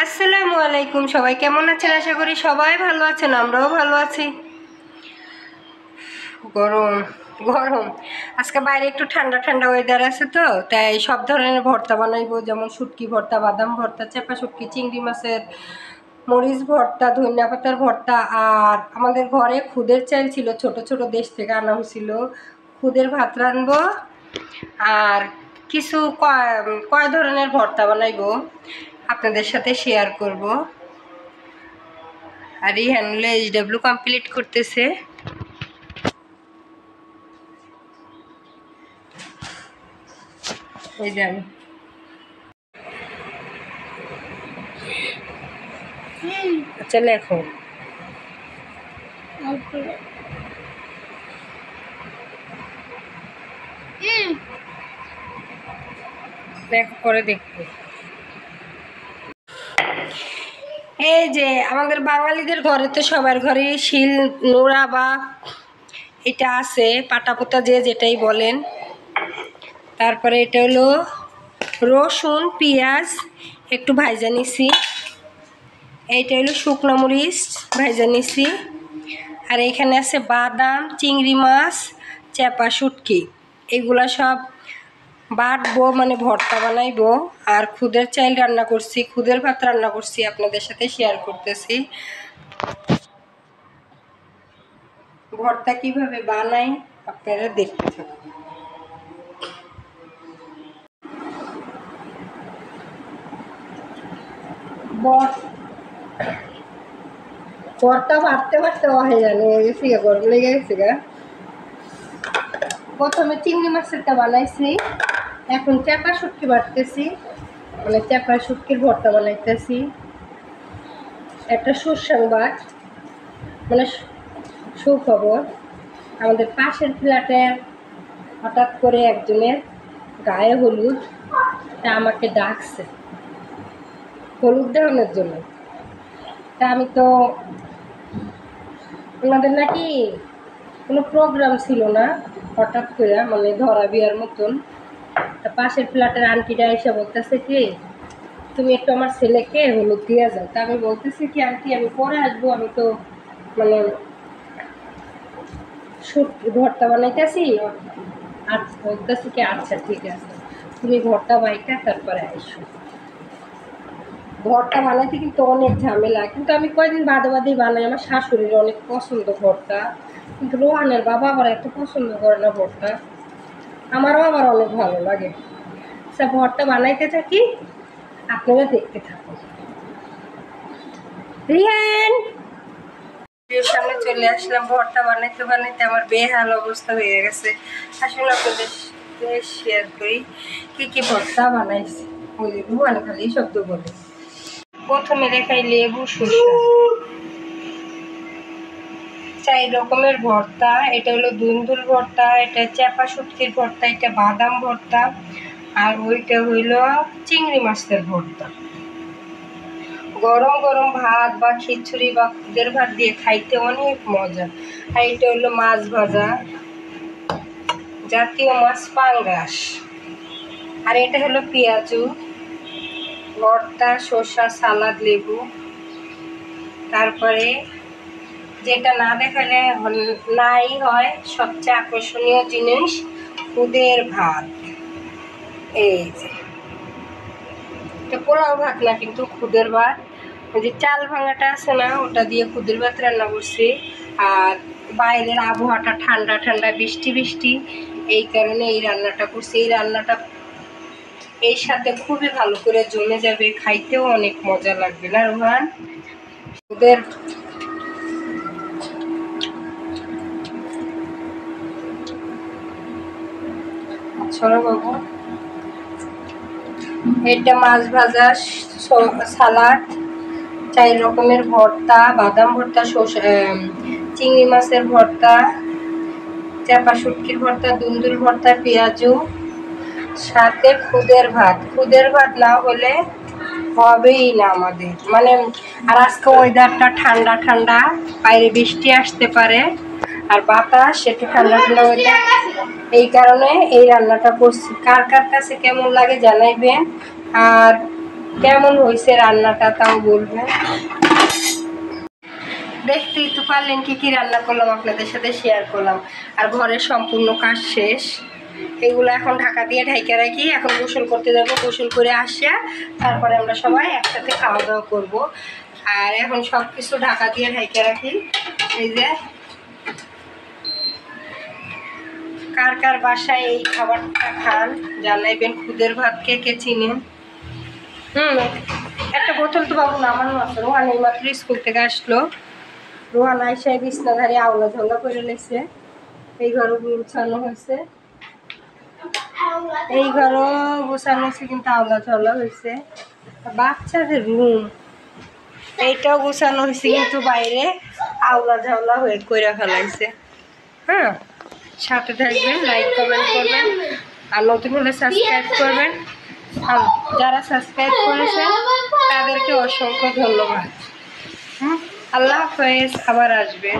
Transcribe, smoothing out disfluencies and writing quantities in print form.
আসসালামু আলাইকুম। সবাই কেমন আছেন? আশা করি সবাই ভালো আছেন, আমরাও ভালো আছি। গরম গরম আজকে বাইরে একটু ঠান্ডা ঠান্ডা ওয়েদার আছে, তো তাই সব ধরনের ভর্তা বানাইবো, যেমন শুটকি ভর্তা, বাদাম ভর্তা, চেপা শুটকি, চিংড়ি মাছের মরিচ ভর্তা, ধনিয়া পাতার ভর্তা। আর আমাদের ঘরে খুদের চাল ছিল, ছোট ছোট দেশ থেকে আনা হয়েছিল। খুদের ভাত রানবো আর কিছু কয় ধরনের ভর্তা বানাইবো, আপনাদের সাথে শেয়ার করব। আর এই হ্যান্ডলে এইচডব্লিউ কমপ্লিট করতেছে। এই যান, আচ্ছা লেখো। লেখো করে দেখবো। এই যে আমাদের বাঙালিদের ঘরে তো সবার ঘরে শিল নোড়া বা এটা আছে, পাটাপোতা যে যেটাই বলেন। তারপরে এটা হলো রসুন পেঁয়াজ একটু ভাজা নিছি। এইটা হলো শুকনো মরিচ ভাজা নিছি। আর এখানে আছে বাদাম, চিংড়ি মাছ, চেপা শুটকি, এগুলা সব বাটবো, মানে ভর্তা বানাইবো। আর খুদের চাল রান্না করছি, খুদের ভাত রান্না করছি, আপনাদের সাথে শেয়ার করতেছি। ভর্তা কিভাবে বানাই আপনারা দেখতে থাকুন। ভর্তা বাড়তে বাড়তে হয়ে জানে গেছি, গরম লেগে গেছে গা। প্রথমে চিংড়ি মাছেরটা বানাইছি, এখন চেপা শুটকি বাটতেছি, মানে চেপা শুটকির ভর্তা বানাইতেছি। একটা সুসংবাদ, মানে সুখবর, আমাদের পাশের ফ্ল্যাটের হঠাৎ করে একজনের গায়ে হলুদ, তা আমাকে ডাকছে হলুদ দেওয়ানোর জন্য। তা আমি তো, ওনাদের নাকি কোনো প্রোগ্রাম ছিল না, হঠাৎ করে মানে ধরা বিয়ার মতন। তা পাশের ফ্ল্যাটের আন্টিটা এসে বলতেছে কি, তুমি একটু আমার ছেলেকে হলুদ দিয়ে যাও। তা আমি বলতেছি কি, আন্টি আমি পরে আসবো, আমি তো মানে ভর্তা বানাইতেছি। আচ্ছা বলতেছি কি, আচ্ছা ঠিক আছে, তুমি ভর্তা বাইটা তারপরে আইসো। ভর্তা বানাইতে কিন্তু অনেক ঝামেলা, কিন্তু আমি কয়েকদিন বাদে বাদেই বানাই। আমার শাশুড়ির অনেক পছন্দ ভর্তা, কিন্তু রোহানের বাবা আবার এত পছন্দ করে না ভর্তা। আমারও আবার অনেক ভালো লাগে। আচ্ছা ভর্তা বানাইতে থাকি, আপনারা দেখতে থাকুন। রিয়ান সামনে চলে আসলাম। ভর্তা বানাইতে বানাইতে আমার বেহাল অবস্থা হয়ে গেছে। আসলে আপনাদের শেয়ার করি কি কি ভর্তা বানাইছি। ওই রোহান খালি শব্দ বলে। প্রথমে দেখাই লেবু শসা, 4 রকমের ভর্তা। এটা হলো দুন্দুল ভর্তা, এটা চেপা শুটকির ভর্তা, এটা বাদাম ভর্তা, আর ওইটা হইল চিংড়ি মাছের ভর্তা। গরম গরম ভাত বা খিচুড়ি বা খুদের ভাত দিয়ে খাইতে অনেক মজা। আর এটা হলো মাছ ভাজা, জাতীয় মাছ পাঙ্গাস। আর এটা হলো পেঁয়াজু ভর্তা, শসা, সালাদ, লেবু। তারপরে যেটা না দেখালে নাই হয়, সবচেয়ে আকর্ষণীয় জিনিস খুদের ভাত। এই যে এটা পোলাও ভাত না, কিন্তু খুদের ভাত। যে চাল ভাঙাটা আছে না, ওটা দিয়ে খুদের ভাত রান্না করছি। আর বাইরের আবহাওয়াটা ঠান্ডা ঠান্ডা, বৃষ্টি বৃষ্টি, এই কারণে এই রান্নাটা করছি। এই রান্নাটা এর সাথে খুবই ভালো করে জমে যাবে, খাইতেও অনেক মজা লাগবে না রোহান? ওদের ছড়া বাবু, এটা মাছ ভাজা, সালাড, 4 রকমের ভর্তা, বাদাম ভর্তা, চিংড়ি মাছের ভর্তা, চাপা শুটকির ভর্তা, দুন্দুল ভর্তা, পেঁয়াজু, সাথে খুদের ভাত। খুদের ভাত না হলে হবেই না আমাদের, মানে। আর আজকে ওয়েদারটা ঠান্ডা ঠান্ডা, বাইরে বৃষ্টি আসতে পারে, আর বাতাস একটু ঠান্ডা ঠান্ডা ওয়েদার, এই কারণে এই রান্নাটা করছি। কার কার কাছে কেমন লাগে জানাইবেন। আর কেমন হয়েছে রান্নাটা তাও বলবেন। দেখতেই তো পারলেন কি কি রান্না করলাম, আপনাদের সাথে শেয়ার করলাম। আর ঘরের সম্পূর্ণ কাজ শেষ, এগুলো এখন ঢাকা দিয়ে ঢাইকা রাখি। এখন গোসল করতে যাবো, গোসল করে আসিয়া তারপরে আমরা সবাই একসাথে খাওয়া দাওয়া করবো। আর এখন সব কিছু ঢাকা দিয়ে ঢাইকা রাখি। এই যে কার কার বাসায় এই খাবারটা খান জানাইবেন। খুদের ভাত কে কে চিনেন? একটা বোতল তো বাবু নামানো আছে। রোহান এই মাত্র স্কুল থেকে আসলো। রোহান আইসাই বিছনাধারে আওলা ঝোলা করে লেছে। এই ঘরও গুছানো হয়েছে, এই ঘরও গোছানো হয়েছে, কিন্তু আওলা ঝোলা হয়েছে। বাচ্চাদের রুম এইটাও গোছানো হয়েছে, কিন্তু বাইরে আওলা ঝাওলা হয়ে কইরা ফেলাইছে। হ্যাঁ, সাথে থাকবেন, লাইক কমেন্ট করবেন, আর নতুন হলে সাবস্ক্রাইব করবেন। যারা সাবস্ক্রাইব করেছেন তাদেরকে অসংখ্য ধন্যবাদ। আল্লাহ হাফেজ, আবার আসবে।